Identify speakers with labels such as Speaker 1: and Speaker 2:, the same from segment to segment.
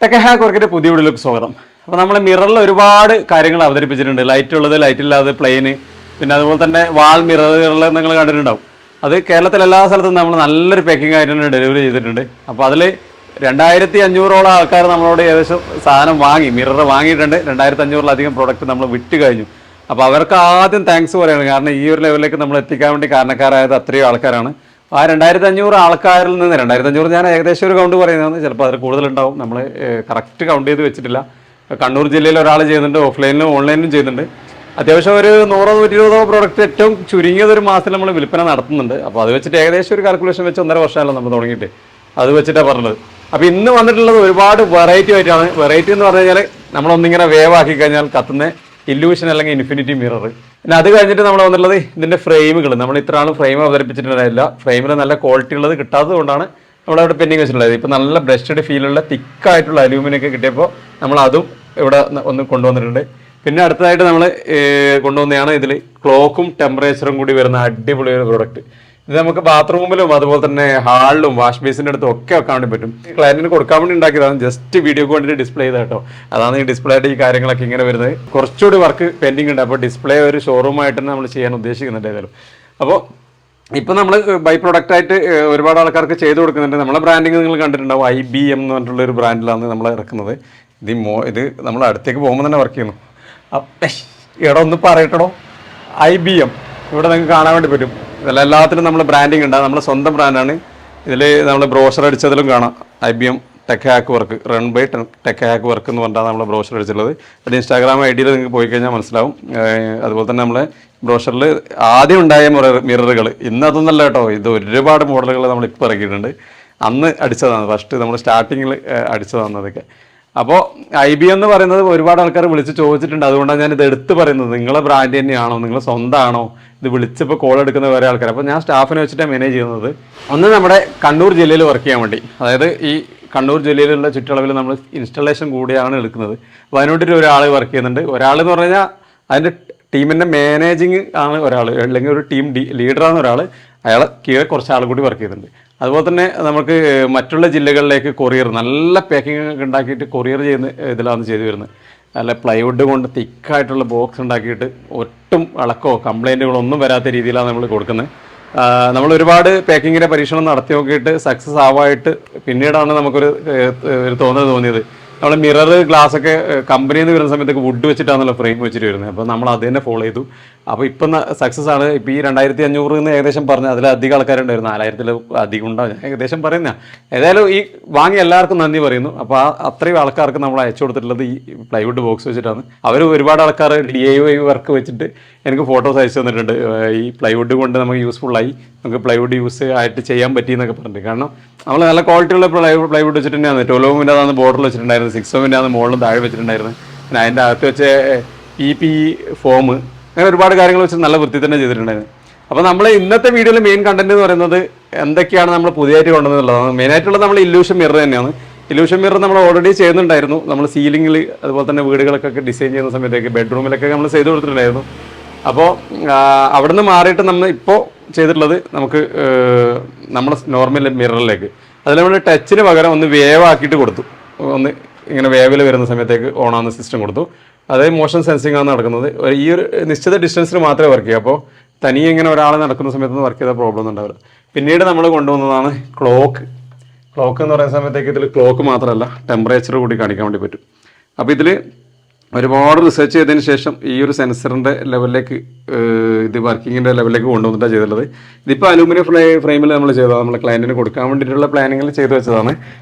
Speaker 1: Tech hack വർക്കിന്റെ പുതിയ വീഡിയോയിലേക്ക് സ്വാഗതം. അപ്പോൾ നമ്മൾ മിററിൽ ഒരുപാട് കാര്യങ്ങൾ അവതരിപ്പിച്ചിട്ടുണ്ട്. ലൈറ്റ് ഉള്ളത്, ലൈറ്റ് ഇല്ലാതെ പ്ലെയിന്, പിന്നെ അതുപോലെ തന്നെ വാൾ മിററുകൾ നിങ്ങൾ കണ്ടിട്ടുണ്ടാവും. അത് കേരളത്തിലെ എല്ലാ സ്ഥലത്തും നമ്മൾ നല്ലൊരു പാക്കിംഗ് ആയിട്ടാണ് ഡെലിവറി ചെയ്തിട്ടുണ്ട്. അപ്പോൾ അതിൽ 2500 ആൾക്കാർ നമ്മളോട് ഏകദേശം സാധനം വാങ്ങി, മിറർ വാങ്ങിയിട്ടുണ്ട്. 2500 പ്രോഡക്റ്റ് നമ്മൾ വിറ്റ് കഴിഞ്ഞു. അപ്പോൾ അവർക്ക് ആദ്യം താങ്ക്സ് പറയുകയാണ്. കാരണം ഈ ഒരു ലെവലിലേക്ക് നമ്മൾ എത്തിക്കാൻ വേണ്ടി കാരണക്കാരായത് അത്രയും ആൾക്കാരാണ്. ആ 2500 ആൾക്കാരിൽ നിന്ന് 2500 ഞാൻ ഏകദേശം ഒരു കൗണ്ട് പറയുന്നതാണ്, ചിലപ്പോൾ അതിൽ കൂടുതലുണ്ടാവും. നമ്മൾ കറക്റ്റ് കൗണ്ട് ചെയ്ത് വെച്ചിട്ടില്ല. കണ്ണൂർ ജില്ലയിൽ ഒരാൾ ചെയ്യുന്നുണ്ട്, ഓഫ്ലൈനിലും ഓൺലൈനിലും ചെയ്യുന്നുണ്ട്. അത്യാവശ്യം ഒരു 100-120 പ്രോഡക്റ്റ് ഏറ്റവും ചുരുങ്ങിയത് ഒരു മാസത്തിൽ നമ്മൾ വിൽപ്പന നടത്തുന്നുണ്ട്. അപ്പോൾ അത് വെച്ചിട്ട് ഏകദേശം ഒരു കാൽക്കുലേഷൻ വെച്ച് 1.5 വർഷമല്ലോ നമ്മൾ തുടങ്ങിയിട്ട്, അത് വെച്ചിട്ടാണ് പറഞ്ഞത്. അപ്പോൾ ഇന്ന് വന്നിട്ടുള്ളത് ഒരുപാട് വെറൈറ്റി ആയിട്ടാണ്. വെറൈറ്റി എന്ന് പറഞ്ഞു കഴിഞ്ഞാൽ നമ്മളൊന്നിങ്ങനെ വേവ് ആക്കി കഴിഞ്ഞാൽ കത്തുന്ന ഇല്യൂഷൻ അല്ലെങ്കിൽ ഇൻഫിനിറ്റി മിറർ. പിന്നെ അത് കഴിഞ്ഞിട്ട് നമ്മൾ വന്നിട്ടുള്ളത് ഇതിൻ്റെ ഫ്രെയിമുകൾ. നമ്മൾ ഇത്ര ആളും ഫ്രെയിം അവതരിപ്പിച്ചിട്ടുണ്ടായില്ല. ഫ്രെയിമിൽ നല്ല ക്വാളിറ്റി ഉള്ളത് കിട്ടാത്തത് കൊണ്ടാണ് നമ്മളവിടെ പെൻഡിങ് വെച്ചിട്ടുള്ളത്. ഇപ്പോൾ നല്ല ബ്രഷ്ഡ് ഫീലുള്ള തിക്കായിട്ടുള്ള അലൂമിനിയൊക്കെ കിട്ടിയപ്പോൾ നമ്മൾ അതും ഇവിടെ ഒന്ന് കൊണ്ടുവന്നിട്ടുണ്ട്. പിന്നെ അടുത്തതായിട്ട് നമ്മൾ കൊണ്ടുവന്നതാണ് ഇതിൽ ക്ലോക്കും ടെമ്പറേച്ചറും കൂടി വരുന്ന അടിപൊളി ഒരു പ്രോഡക്റ്റ്. ഇത് നമുക്ക് ബാത്റൂമിലും അതുപോലെ തന്നെ ഹാളിലും വാഷ് ബേസിൻ്റെ അടുത്തും ഒക്കെ വെക്കാൻ വേണ്ടി പറ്റും. ക്ലയൻറ്റിന് കൊടുക്കാൻ വേണ്ടി ഉണ്ടാക്കിയതാണ്. ജസ്റ്റ് വീഡിയോക്ക് വേണ്ടിയിട്ട് ഡിസ്പ്ലേ ചെയ്ത കേട്ടോ. അതാണ് ഈ ഡിസ്പ്ലേ ആയിട്ട് ഈ കാര്യങ്ങളൊക്കെ ഇങ്ങനെ വരുന്നത്. കുറച്ചുകൂടി വർക്ക് പെൻഡിങ് ഉണ്ട്. അപ്പോൾ ഡിസ്പ്ലേ ഒരു ഷോറൂമായിട്ട് തന്നെ നമ്മൾ ചെയ്യാൻ ഉദ്ദേശിക്കുന്നുണ്ട് ഏതായാലും. അപ്പോൾ ഇപ്പം നമ്മൾ ബൈ പ്രൊഡക്റ്റായിട്ട് ഒരുപാട് ആൾക്കാർക്ക് ചെയ്ത് കൊടുക്കുന്നുണ്ട്. നമ്മളെ ബ്രാൻഡിങ് നിങ്ങൾ കണ്ടിട്ടുണ്ടാവും. IBM എന്ന് പറഞ്ഞിട്ടുള്ള ഒരു ബ്രാൻഡിലാണ് നമ്മൾ ഇറക്കുന്നത്. ഇത് നമ്മൾ അടുത്തേക്ക് പോകുമ്പോൾ തന്നെ വർക്ക് ചെയ്യുന്നു. എടോ ഒന്ന് പറയട്ടോ, IBM ഇവിടെ നിങ്ങൾക്ക് കാണാൻ വേണ്ടി പറ്റും. ഇതിലെല്ലാത്തിനും നമ്മൾ ബ്രാൻഡിങ് ഉണ്ട്. നമ്മുടെ സ്വന്തം ബ്രാൻഡാണ്. ഇതിൽ നമ്മൾ ബ്രോഷർ അടിച്ചതിലും കാണാം IBM tech hack work, run by tech hack work എന്ന് പറഞ്ഞാൽ നമ്മൾ ബ്രോഷർ അടിച്ചിട്ടുള്ളത്. പിന്നെ ഇൻസ്റ്റാഗ്രാം ID നിങ്ങൾക്ക് പോയി കഴിഞ്ഞാൽ മനസ്സിലാവും. അതുപോലെ തന്നെ നമ്മളെ ബ്രോഷറിൽ ആദ്യം ഉണ്ടായ മിററുകൾ ഇന്ന് അതൊന്നല്ല കേട്ടോ. ഇത് ഒരുപാട് മോഡലുകൾ നമ്മളിപ്പോൾ ഇറക്കിയിട്ടുണ്ട്. അന്ന് അടിച്ചതാണ്, ഫസ്റ്റ് നമ്മൾ സ്റ്റാർട്ടിങ്ങിൽ അടിച്ചതാണ് അതൊക്കെ. അപ്പോൾ IBM എന്ന് പറയുന്നത് ഒരുപാട് ആൾക്കാർ വിളിച്ച് ചോദിച്ചിട്ടുണ്ട്. അതുകൊണ്ടാണ് ഞാൻ ഇത് എടുത്ത് പറയുന്നത്. നിങ്ങളെ ബ്രാൻഡ് തന്നെയാണോ, നിങ്ങൾ സ്വന്തമാണോ, ഇത് വിളിച്ചപ്പോൾ കോൾ എടുക്കുന്ന വേറെ ആൾക്കാർ. അപ്പോൾ ഞാൻ സ്റ്റാഫിനെ വെച്ചിട്ടാണ് മാനേജ് ചെയ്യുന്നത്. ഒന്ന് നമ്മുടെ കണ്ണൂർ ജില്ലയിൽ വർക്ക് ചെയ്യാൻ വേണ്ടി, അതായത് ഈ കണ്ണൂർ ജില്ലയിലുള്ള ചുറ്റളവിൽ നമ്മൾ ഇൻസ്റ്റലേഷൻ കൂടിയാണ് എടുക്കുന്നത്. അപ്പോൾ അതിനുവേണ്ടിയിട്ട് ഒരാൾ വർക്ക് ചെയ്യുന്നുണ്ട്. ഒരാളെന്ന് പറഞ്ഞു കഴിഞ്ഞാൽ അതിൻ്റെ ടീമിൻ്റെ മാനേജിങ് ആണ് ഒരാൾ, അല്ലെങ്കിൽ ഒരു ടീം ലീഡറാണ് ഒരാൾ. അയാളെ കീഴെ കുറച്ച് ആൾ കൂടി വർക്ക് ചെയ്യുന്നുണ്ട്. അതുപോലെ തന്നെ നമുക്ക് മറ്റുള്ള ജില്ലകളിലേക്ക് കൊറിയർ, നല്ല പാക്കിംഗ് ഒക്കെ ഉണ്ടാക്കിയിട്ട് കൊറിയർ ചെയ്യുന്ന ഇതിലാണ് ചെയ്തു വരുന്നത്. നല്ല പ്ലൈവുഡ് കൊണ്ട് തിക്കായിട്ടുള്ള ബോക്സ് ഉണ്ടാക്കിയിട്ട് ഒട്ടും ഇളക്കോ കംപ്ലൈൻറ്റുകളോ ഒന്നും വരാത്ത രീതിയിലാണ് നമ്മൾ കൊടുക്കുന്നത്. നമ്മൾ ഒരുപാട് പാക്കിങ്ങിൻ്റെ പരീക്ഷണം നടത്തി നോക്കിയിട്ട് സക്സസ് ആവായിട്ട് പിന്നീടാണ് നമുക്കൊരു തോന്നിയത്. നമ്മൾ മിറർ ഗ്ലാസ് ഒക്കെ കമ്പനിയിൽ നിന്ന് വരുന്ന സമയത്തൊക്കെ വുഡ് വെച്ചിട്ടാണല്ലോ ഫ്രെയിം വെച്ചിട്ട് വരുന്നത്. അപ്പോൾ നമ്മൾ അത് തന്നെ ഫോളോ ചെയ്തു. അപ്പോൾ ഇപ്പം സക്സസ് ആണ്. ഇപ്പോൾ ഈ 2500 എന്ന് ഏകദേശം പറഞ്ഞ് അതിലധികം ആൾക്കാരുണ്ടായിരുന്നു. 4000 അധികം ഉണ്ടാവും ഏകദേശം പറയുന്ന. ഏതായാലും ഈ വാങ്ങി എല്ലാവർക്കും നന്ദി പറയുന്നു. അപ്പോൾ അത്രയും ആൾക്കാർക്ക് നമ്മൾ അയച്ചു കൊടുത്തിട്ടുള്ളത് ഈ പ്ലൈവുഡ് ബോക്സ് വെച്ചിട്ടാണ്. അവർ ഒരുപാട് ആൾക്കാർ DIY വർക്ക് വെച്ചിട്ട് എനിക്ക് ഫോട്ടോസ് അയച്ചു തന്നിട്ടുണ്ട്. ഈ പ്ലൈവുഡ് കൊണ്ട് നമുക്ക് യൂസ്ഫുള്ളായി, നമുക്ക് പ്ലൈവുഡ് യൂസ് ആയിട്ട് ചെയ്യാൻ പറ്റി എന്നൊക്കെ പറഞ്ഞിട്ട്. കാരണം നമ്മൾ നല്ല ക്വാളിറ്റിയുള്ള പ്ലൈവുഡ് വെച്ചിട്ട് തന്നെയാണ്. 12 ഓമിൻ്റെ അതാണ് ബോർഡറിൽ വെച്ചിട്ടുണ്ടായിരുന്നത്, 6 ഓമിൻ്റെ ആണ് മുകളിലും താഴെ വെച്ചിട്ടുണ്ടായിരുന്നത്. പിന്നെ അതിൻ്റെ അകത്ത് വെച്ച് PPE ഫോം, അങ്ങനെ ഒരുപാട് കാര്യങ്ങൾ വെച്ച് നല്ല വൃത്തി തന്നെ ചെയ്തിട്ടുണ്ടായിരുന്നു. അപ്പോൾ നമ്മൾ ഇന്നത്തെ വീഡിയോയിൽ മെയിൻ കണ്ടന്റ് എന്ന് പറയുന്നത് എന്തൊക്കെയാണ് നമ്മൾ പുതിയതായിട്ട് കൊണ്ടുവന്നുള്ളതാണ്. മെയിനായിട്ടുള്ളത് നമ്മൾ ഇല്യൂഷൻ മിറർ തന്നെയാണ്. ഇല്യൂഷൻ മിറർ നമ്മൾ ഓൾറെഡി ചെയ്യുന്നുണ്ടായിരുന്നു. നമ്മൾ സീലിങ്ങിൽ അതുപോലെ തന്നെ വീടുകളൊക്കെ ഡിസൈൻ ചെയ്യുന്ന സമയത്തേക്ക് ബെഡ്റൂമിലൊക്കെ നമ്മൾ ചെയ്ത് കൊടുത്തിട്ടുണ്ടായിരുന്നു. അപ്പോൾ അവിടുന്ന് മാറിയിട്ട് നമ്മൾ ഇപ്പോൾ ചെയ്തിട്ടുള്ളത് നമുക്ക് നമ്മുടെ നോർമൽ മിററിലേക്ക്, അതിൽ നമ്മൾ ടച്ചിന് പകരം ഒന്ന് വേവ് ആക്കിയിട്ട് കൊടുത്തു. ഒന്ന് ഇങ്ങനെ വേവിൽ വരുന്ന സമയത്തേക്ക് ഓണാകുന്ന സിസ്റ്റം കൊടുത്തു. അത് മോഷൻ സെൻസിങ് ആണ് നടക്കുന്നത്. ഈ ഒരു നിശ്ചിത ഡിസ്റ്റൻസിൽ മാത്രമേ വർക്ക് ചെയ്യൂ. അപ്പോൾ തനിയെ ഇങ്ങനെ ഒരാൾ നടക്കുന്ന സമയത്തൊന്നും വർക്ക് ചെയ്താൽ പ്രോബ്ലം ഒന്നും ഉണ്ടാവില്ല. പിന്നീട് നമ്മൾ കൊണ്ടുവന്നതാണ് ക്ലോക്ക് എന്ന് പറയുന്ന സമയത്തേക്ക് ഇതിൽ ക്ലോക്ക് മാത്രമല്ല ടെമ്പറേച്ചർ കൂടി കാണിക്കാൻ വേണ്ടി പറ്റും. അപ്പോൾ ഇതിൽ ഒരുപാട് റിസർച്ച് ചെയ്തതിന് ശേഷം ഈ ഒരു സെൻസറിൻ്റെ ലെവലിലേക്ക്, ഇത് വർക്കിങ്ങിൻ്റെ ലെവലിലേക്ക് കൊണ്ടുവന്നിട്ടാണ് ചെയ്തിട്ടുള്ളത്. ഇതിപ്പോൾ അലൂമിനിയം ഫ്രെയിമിൽ നമ്മൾ ചെയ്തതാണ്. നമ്മൾ ക്ലയൻറ്റിന് കൊടുക്കാൻ വേണ്ടിയിട്ടുള്ള പ്ലാനിങ്ങിൽ ചെയ്തു വെച്ചതാണ്.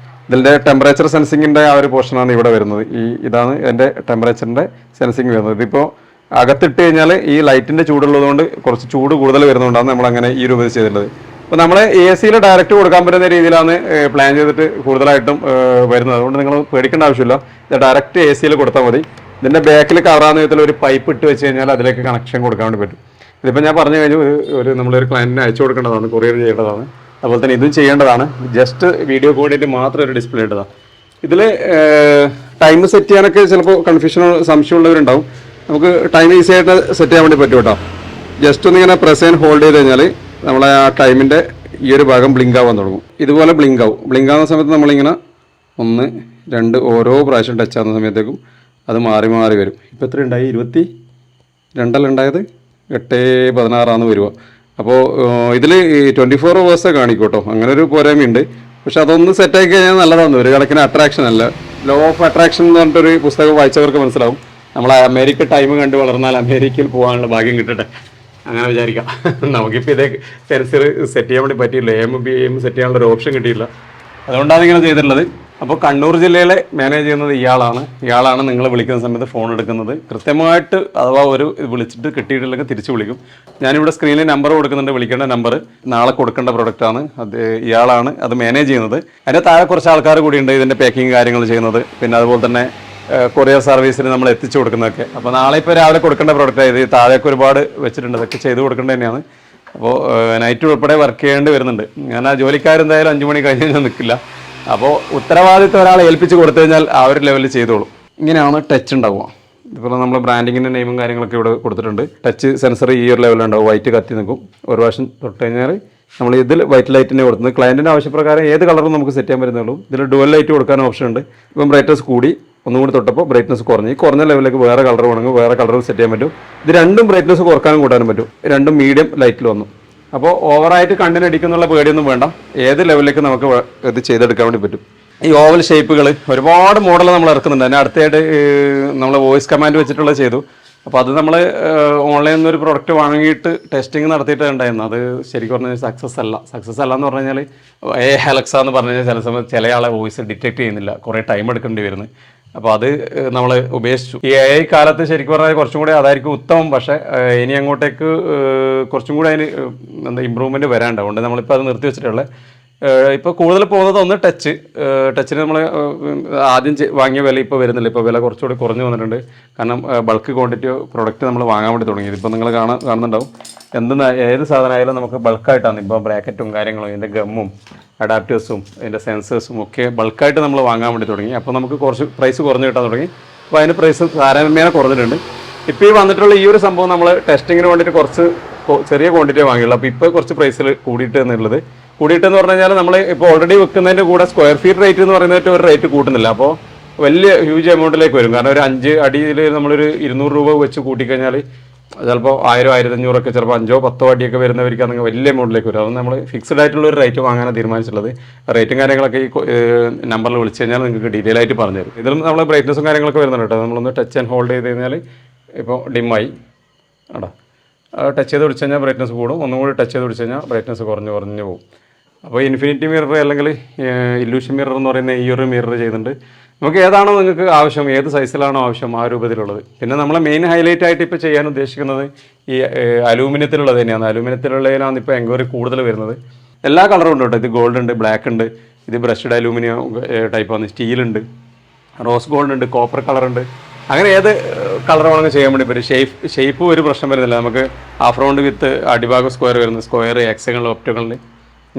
Speaker 1: ഇതിൻ്റെ ടെമ്പറേച്ചർ സെൻസിങ്ങിൻ്റെ ആ ഒരു പോർഷനാണ് ഇവിടെ വരുന്നത്. ഇതാണ് ഇതിൻ്റെ ടെമ്പറേച്ചറിൻ്റെ സെൻസിങ് വരുന്നത്. ഇതിപ്പോൾ അകത്തിട്ട് കഴിഞ്ഞാൽ ഈ ലൈറ്റിൻ്റെ ചൂടുള്ളതുകൊണ്ട് കുറച്ച് ചൂട് കൂടുതൽ വരുന്നതുകൊണ്ടാണ് നമ്മളങ്ങനെ ഈ രൂപത്തിൽ ചെയ്തിട്ടുള്ളത്. അപ്പോൾ നമ്മൾ AC ഡയറക്റ്റ് കൊടുക്കാൻ പറ്റുന്ന രീതിയിലാണ് പ്ലാൻ ചെയ്തിട്ട് കൂടുതലായിട്ടും വരുന്നത്. അതുകൊണ്ട് നിങ്ങൾ പേടിക്കേണ്ട ആവശ്യമില്ല. ഇത് ഡയറക്റ്റ് AC കൊടുത്താൽ മതി. ഇതിൻ്റെ ബാക്കിൽ കവറാകുന്ന വിധത്തിൽ ഒരു പൈപ്പ് ഇട്ട് വെച്ച് കഴിഞ്ഞാൽ അതിലേക്ക് കണക്ഷൻ കൊടുക്കാൻ വേണ്ടി പറ്റും. ഇതിപ്പോൾ ഞാൻ പറഞ്ഞു കഴിഞ്ഞു, നമ്മളൊരു ക്ലയൻറ്റിന് അയച്ചു കൊടുക്കേണ്ടതാണ്, കൊറിയർ ചെയ്യേണ്ടതാണ്. അതുപോലെ തന്നെ ഇതും ചെയ്യേണ്ടതാണ്. ജസ്റ്റ് വീഡിയോ കോഡിൽ മാത്രം ഒരു ഡിസ്പ്ലേ ഇട്ടതാണ്. ഇതിൽ ടൈം സെറ്റ് ചെയ്യാനൊക്കെ ചിലപ്പോൾ കൺഫ്യൂഷൻ സംശയമുള്ളവരുണ്ടാവും. നമുക്ക് ടൈം ഈസി ആയിട്ട് സെറ്റ് ചെയ്യാൻ വേണ്ടി പറ്റും കേട്ടോ. ജസ്റ്റ് ഒന്നിങ്ങനെ പ്രസ് ചെയ്യാൻ ഹോൾഡ് ചെയ്ത് കഴിഞ്ഞാൽ നമ്മളെ ആ ടൈമിൻ്റെ ഈ ഒരു ഭാഗം ബ്ലിങ്ക് ആവാൻ തുടങ്ങും. ഇതുപോലെ ബ്ലിങ്ക് ആവും. ബ്ലിങ്ക് ആവുന്ന സമയത്ത് നമ്മളിങ്ങനെ 1 2 ഓരോ പ്രാവശ്യം ടച്ച് ആകുന്ന സമയത്തേക്കും അത് മാറി മാറി വരും. ഇപ്പോൾ എത്ര ഉണ്ടായി? 22 ഉണ്ടായത് 8-16 വരിക. അപ്പോൾ ഇതിൽ 24 hours കാണിക്കും കേട്ടോ. അങ്ങനെ ഒരു പോരായ്മയുണ്ട്. പക്ഷെ അതൊന്ന് സെറ്റാക്കി കഴിഞ്ഞാൽ നല്ലതാണ്. ഒരു കണക്കിന് അട്രാക്ഷൻ അല്ല, ലോ ഓഫ് അട്രാക്ഷൻ എന്ന് പറഞ്ഞിട്ടൊരു പുസ്തകം വായിച്ചവർക്ക് മനസ്സിലാവും. നമ്മൾ അമേരിക്ക ടൈം കണ്ട് വളർന്നാൽ അമേരിക്കയിൽ പോകാനുള്ള ഭാഗ്യം കിട്ടട്ടെ, അങ്ങനെ വിചാരിക്കാം. നമുക്കിപ്പോൾ ഇതേ സെൻസർ സെറ്റ് ചെയ്യാൻ വേണ്ടി പറ്റിയില്ല, എം സെറ്റ് ചെയ്യാനുള്ള ഒരു ഓപ്ഷൻ കിട്ടിയില്ല. അതുകൊണ്ടാണ് ഇങ്ങനെ ചെയ്തിട്ടുള്ളത്. അപ്പോൾ കണ്ണൂർ ജില്ലയിലെ മാനേജ് ചെയ്യുന്നത് ഇയാളാണ് നിങ്ങൾ വിളിക്കുന്ന സമയത്ത് ഫോൺ എടുക്കുന്നത് കൃത്യമായിട്ട്. അഥവാ ഒരു വിളിച്ചിട്ട് കിട്ടിയിട്ടില്ലെങ്കിൽ തിരിച്ച് വിളിക്കും. ഞാനിവിടെ സ്ക്രീനിൽ നമ്പർ കൊടുക്കുന്നുണ്ട്, വിളിക്കേണ്ട നമ്പർ. നാളെ കൊടുക്കേണ്ട പ്രൊഡക്റ്റാണ് അത്. ഇയാളാണ് അത് മാനേജ് ചെയ്യുന്നത്. അതിൻ്റെ താഴെ കുറച്ച് ആൾക്കാർ കൂടിയുണ്ട് ഇതിൻ്റെ പാക്കിങ് കാര്യങ്ങൾ ചെയ്യുന്നത്. പിന്നെ അതുപോലെ തന്നെ കൊറിയർ സർവീസിന് നമ്മൾ എത്തിച്ചു കൊടുക്കുന്നതൊക്കെ. അപ്പോൾ നാളെ ഇപ്പോൾ രാവിലെ കൊടുക്കേണ്ട പ്രൊഡക്റ്റ് ആയത് താഴേക്ക് ഒരുപാട് വെച്ചിട്ടുണ്ട്, അതൊക്കെ ചെയ്ത് കൊടുക്കേണ്ടത് തന്നെയാണ്. അപ്പോൾ നൈറ്റ് ഉൾപ്പെടെ വർക്ക് ചെയ്യേണ്ടി വരുന്നുണ്ട്. ഞാൻ ആ ജോലിക്കാരെന്തായാലും 5 മണി കഴിഞ്ഞ് ഞാൻ നിൽക്കില്ല. അപ്പോൾ ഉത്തരവാദിത്വം ഒരാളെ ഏൽപ്പിച്ച് കൊടുത്തു കഴിഞ്ഞാൽ ആ ഒരു ലെവലിൽ ചെയ്തോളും. ഇങ്ങനെയാണ് ടച്ച് ഉണ്ടാവുക. ഇപ്പോൾ നമ്മൾ ബ്രാൻഡിങ്ങിൻ്റെ നെയിമും കാര്യങ്ങളൊക്കെ ഇവിടെ കൊടുത്തിട്ടുണ്ട്. ടച്ച് സെൻസർ ഈ ഒരു ലെവലുണ്ടാവും, വൈറ്റ് കത്തി നിൽക്കും. ഒരു പ്രാവശ്യം തൊട്ട് കഴിഞ്ഞാൽ നമ്മൾ ഇതിൽ വൈറ്റ് ലൈറ്റിനെ കൊടുക്കുന്നത് ക്ലയൻറ്റിൻ്റെ ആവശ്യപ്രകാരം ഏത് കളറും നമുക്ക് സെറ്റ് ചെയ്യാൻ പറ്റുന്നുള്ളൂ. ഇതിൽ ഡുവൽ ലൈറ്റ് കൊടുക്കാൻ ഓപ്ഷൻ ഉണ്ട്. ഇപ്പം ബ്രൈറ്റ്നസ് കൂടി ഒന്നും കൂടി തൊട്ടപ്പോൾ ബ്രൈറ്റ്നസ് കുറഞ്ഞ്, കുറഞ്ഞ ലെവലിലേക്ക് വേറെ കളർ വേണമെങ്കിൽ വേറെ കളർ സെറ്റ് ചെയ്യാൻ പറ്റും. ഇത് രണ്ടും ബ്രൈറ്റ്നസ് കുറക്കാനും കൂട്ടാനും പറ്റും. രണ്ടും മീഡിയം ലൈറ്റിൽ വന്നു. അപ്പോൾ ഓവറായിട്ട് കണ്ണിനടിക്കുന്നുള്ള പേടിയൊന്നും വേണ്ട, ഏത് ലെവലിലേക്ക് നമുക്ക് ഇത് ചെയ്തെടുക്കാൻ വേണ്ടി പറ്റും. ഈ ഓവൽ ഷേപ്പുകൾ ഒരുപാട് മോഡൽ നമ്മൾ ഇറക്കുന്നുണ്ട്. അതിന് അടുത്തായിട്ട് നമ്മൾ വോയിസ് കമാൻഡ് വെച്ചിട്ടുള്ളത് ചെയ്തു. അപ്പോൾ അത് നമ്മൾ ഓൺലൈനിൽ നിന്നൊരു പ്രൊഡക്റ്റ് വാങ്ങിയിട്ട് ടെസ്റ്റിംഗ് നടത്തിയിട്ട് ഉണ്ടായിരുന്നു. അത് ശരിക്കും പറഞ്ഞാൽ സക്സസ് അല്ല എന്ന് പറഞ്ഞു കഴിഞ്ഞാൽ അലക്സ എന്ന് പറഞ്ഞു കഴിഞ്ഞാൽ ചില സമയത്ത് ചില ആളെ വോയിസ് ഡിറ്റക്ട് ചെയ്യുന്നില്ല, കുറേ ടൈം എടുക്കേണ്ടി വരുന്നത്. അപ്പോൾ അത് നമ്മൾ ഉപേക്ഷിച്ചു. ഈ AI കാലത്ത് ശരിക്കും പറഞ്ഞാൽ കുറച്ചും കൂടി അതായിരിക്കും ഉത്തമം. പക്ഷേ ഇനി അങ്ങോട്ടേക്ക് കുറച്ചും കൂടി അതിന് ഇമ്പ്രൂവ്മെൻറ്റ് വരാണ്ട്, അതുകൊണ്ട് നമ്മളിപ്പോൾ അത് നിർത്തി വെച്ചിട്ടുള്ളത്. ഇപ്പോൾ കൂടുതൽ പോകുന്നത് ഒന്ന് ടച്ചിന് നമ്മൾ ആദ്യം വാങ്ങിയ വില ഇപ്പോൾ വരുന്നില്ല. ഇപ്പോൾ വില കുറച്ചുകൂടി കുറഞ്ഞു വന്നിട്ടുണ്ട്. കാരണം ബൾക്ക് ക്വാണ്ടിറ്റി പ്രൊഡക്റ്റ് നമ്മൾ വാങ്ങാൻ വേണ്ടി തുടങ്ങിയത്. ഇപ്പോൾ നിങ്ങൾ കാണുന്നുണ്ടാവും. ഏത് സാധനമായാലും നമുക്ക് ബൾക്കായിട്ടാണ് ഇപ്പോൾ ബ്രാക്കറ്റും കാര്യങ്ങളും ഇതിൻ്റെ ഗമ്മും അഡാപ്റ്റേഴ്സും ഇതിൻ്റെ സെൻസേഴ്സും ഒക്കെ ബൾക്കായിട്ട് നമ്മൾ വാങ്ങാൻ വേണ്ടി തുടങ്ങി. അപ്പോൾ നമുക്ക് കുറച്ച് പ്രൈസ് കുറഞ്ഞ് കിട്ടാൻ തുടങ്ങി. അപ്പോൾ അതിന് പ്രൈസ് താരതമ്യേന കുറഞ്ഞിട്ടുണ്ട്. ഇപ്പോൾ ഈ വന്നിട്ടുള്ള ഈ ഒരു സംഭവം നമ്മൾ ടെസ്റ്റിങ്ങിന് വേണ്ടിയിട്ട് കുറച്ച് ചെറിയ ക്വാണ്ടിറ്റി വാങ്ങിയുള്ളൂ. അപ്പോൾ ഇപ്പോൾ കുറച്ച് പ്രൈസിൽ കൂടിയിട്ടെന്ന് പറഞ്ഞു കഴിഞ്ഞാൽ നമ്മൾ ഇപ്പോൾ ഓൾറെഡി വെക്കുന്നതിൻ്റെ കൂടെ സ്ക്വയർ ഫീറ്റ് റേറ്റ് എന്ന് പറയുന്നതിട്ട് ഒരു റേറ്റ് കൂട്ടുന്നില്ല. അപ്പോൾ വലിയ ഹ്യൂജ് എമൗണ്ടിലേക്ക് വരും. കാരണം ഒരു 5 അടിയിൽ നമ്മളൊരു 200 രൂപ വെച്ച് കൂട്ടിക്കഴിഞ്ഞാൽ ചിലപ്പോൾ 1000-1500 ചിലപ്പോൾ 5-10 അടിയൊക്കെ വരുന്നവർക്കാണെങ്കിൽ വലിയ എമൗണ്ടിലേക്ക് വരും. അത് നമ്മൾ ഫിക്സ്ഡ് ആയിട്ടുള്ള ഒരു റേറ്റ് വാങ്ങാനാണ് തീരുമാനിച്ചിട്ടുള്ളത്. റേറ്റും കാര്യങ്ങളൊക്കെ ഈ നമ്പറിൽ വിളിച്ചു കഴിഞ്ഞാൽ നിങ്ങൾക്ക് ഡീറ്റെയിൽ ആയിട്ട് പറഞ്ഞു തരും. ഇതിലും നമ്മൾ ബ്രൈറ്റ്നസും കാര്യങ്ങളൊക്കെ വരുന്നുണ്ട് കേട്ടോ. നമ്മളൊന്ന് ടച്ച് ആൻഡ് ഹോൾഡ് ചെയ്ത് കഴിഞ്ഞാൽ ഇപ്പോൾ ഡിമ്മായി കേട്ടോ. ടച്ച് ചെയ്ത് വിളിച്ചു കഴിഞ്ഞാൽ ബ്രൈറ്റ്നസ് കൂടും, ഒന്നും കൂടി ടച്ച് ചെയ്ത് വിളിച്ചു കഴിഞ്ഞാൽ ബ്രൈറ്റ്നസ് കുറഞ്ഞു പോകും. അപ്പോൾ ഇൻഫിനിറ്റി മിറർ അല്ലെങ്കിൽ ഇല്യൂഷൻ മിറർ എന്ന് പറയുന്ന ഈ ഒരു മിറർ ചെയ്യുന്നുണ്ട്. നമുക്ക് ഏതാണോ നിങ്ങൾക്ക് ആവശ്യം, ഏത് സൈസിലാണോ ആവശ്യം ആ രൂപത്തിലുള്ളത്. പിന്നെ നമ്മളെ മെയിൻ ഹൈലൈറ്റ് ആയിട്ട് ഇപ്പോൾ ചെയ്യാൻ ഉദ്ദേശിക്കുന്നത് ഈ അലൂമിനിയത്തിലുള്ളത് തന്നെയാണ്. അലൂമിനിയത്തിലുള്ളതിനാണ് ഇപ്പോൾ എൻക്വയറി കൂടുതൽ വരുന്നത്. എല്ലാ കളറും ഉണ്ട് കേട്ടോ. ഇത് ഗോൾഡ് ഉണ്ട്, ബ്ലാക്ക് ഉണ്ട്, ഇത് ബ്രഷ്ഡ് അലൂമിനിയം ടൈപ്പാണ്, സ്റ്റീലുണ്ട്, റോസ് ഗോൾഡ് ഉണ്ട്, കോപ്പർ കളറുണ്ട്. അങ്ങനെ ഏത് കളർ വേണമെങ്കിൽ ചെയ്യാൻ വേണ്ടി പറ്റും. ഷേപ്പ് ഒരു പ്രശ്നം വരുന്നില്ല. നമുക്ക് ഹാഫ് റൗണ്ട് വിത്ത് അടിഭാഗം സ്ക്വയർ വരുന്നത്, സ്ക്വയർ എക്സകളിൽ ഒപ്റ്റകളിൽ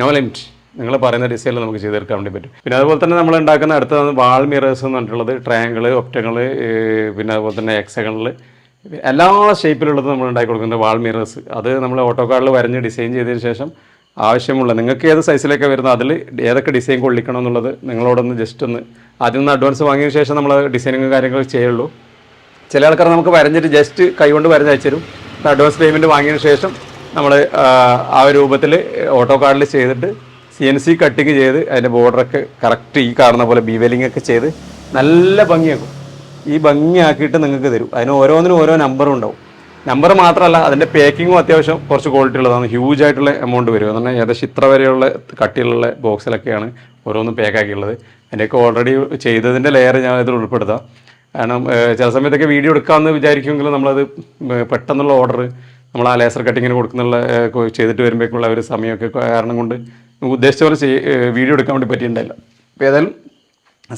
Speaker 1: നോ ലിമിറ്റ്. നിങ്ങൾ പറയുന്ന ഡിസൈനിൽ നമുക്ക് ചെയ്തെടുക്കാൻ വേണ്ടി പറ്റും. പിന്നെ അതുപോലെ തന്നെ നമ്മൾ ഉണ്ടാക്കുന്ന അടുത്തതാണ് വാൾ മിറേഴ്സ് എന്ന് പറഞ്ഞിട്ടുള്ളത്. ട്രയാങ്കിൾ, ഒപ്റ്റകൾ, പിന്നെ അതുപോലെ തന്നെ എക്സകളിൽ എല്ലാ ഷേപ്പിലുള്ളത് നമ്മൾ ഉണ്ടാക്കി കൊടുക്കുന്നത് വാൾ മിറേഴ്സ്. അത് നമ്മൾ ഓട്ടോകാർഡിൽ വരഞ്ഞ് ഡിസൈൻ ചെയ്തതിന് ശേഷം ആവശ്യമുള്ള നിങ്ങൾക്ക് ഏത് സൈസിലേക്ക് വരുന്നത് അതിൽ ഏതൊക്കെ ഡിസൈൻ കൊള്ളിക്കണം എന്നുള്ളത് നിങ്ങളോടൊന്ന് ജസ്റ്റ് ഒന്ന് ആദ്യം ഒന്ന് അഡ്വാൻസ് വാങ്ങിയതിന് ശേഷം നമ്മൾ ഡിസൈനിങ് കാര്യങ്ങൾ ചെയ്യുള്ളൂ. ചില ആൾക്കാർ നമുക്ക് വരഞ്ഞിട്ട് ജസ്റ്റ് കൈകൊണ്ട് വരഞ്ഞയച്ചു തരും. അഡ്വാൻസ് പേയ്മെൻറ്റ് വാങ്ങിയതിന് ശേഷം നമ്മൾ ആ രൂപത്തിൽ ഓട്ടോകാർഡിൽ ചെയ്തിട്ട് CNC കട്ടിങ് ചെയ്ത് അതിൻ്റെ ബോർഡറൊക്കെ കറക്റ്റ് ഈ കാണുന്ന പോലെ ബീവെലിംഗ് ഒക്കെ ചെയ്ത് നല്ല ഭംഗിയാക്കും. ഈ ഭംഗിയാക്കിയിട്ട് നിങ്ങൾക്ക് തരും. അതിന് ഓരോന്നിനും ഓരോ നമ്പറും ഉണ്ടാവും. നമ്പർ മാത്രമല്ല അതിൻ്റെ പാക്കിങ്ങും അത്യാവശ്യം കുറച്ച് ക്വാളിറ്റി ഉള്ളതാണ്. ഹ്യൂജ് ആയിട്ടുള്ള എമൗണ്ട് വരും. എന്ന് പറഞ്ഞാൽ ഏകദേശം ഇത്ര വരെയുള്ള കട്ടിയുള്ള ബോക്സിലൊക്കെയാണ് ഓരോന്നും പാക്കാക്കിയുള്ളത്. അതിൻ്റെയൊക്കെ ഓൾറെഡി ചെയ്തതിൻ്റെ ലെയർ ഞാൻ ഇതിൽ ഉൾപ്പെടുത്താം. കാരണം ചില സമയത്തൊക്കെ വീഡിയോ എടുക്കാമെന്ന് വിചാരിക്കുമെങ്കിലും നമ്മളത് പെട്ടെന്നുള്ള ഓർഡർ നമ്മൾ ആ ലേസർ കട്ടിങ്ങിന് കൊടുക്കുന്നുള്ള ചെയ്തിട്ട് വരുമ്പോഴേക്കുള്ള ഒരു സമയമൊക്കെ കാരണം കൊണ്ട് ഉദ്ദേശിച്ച പോലെ വീഡിയോ എടുക്കാൻ വേണ്ടി പറ്റിയിട്ടുണ്ടായില്ല. അപ്പോൾ ഏതായാലും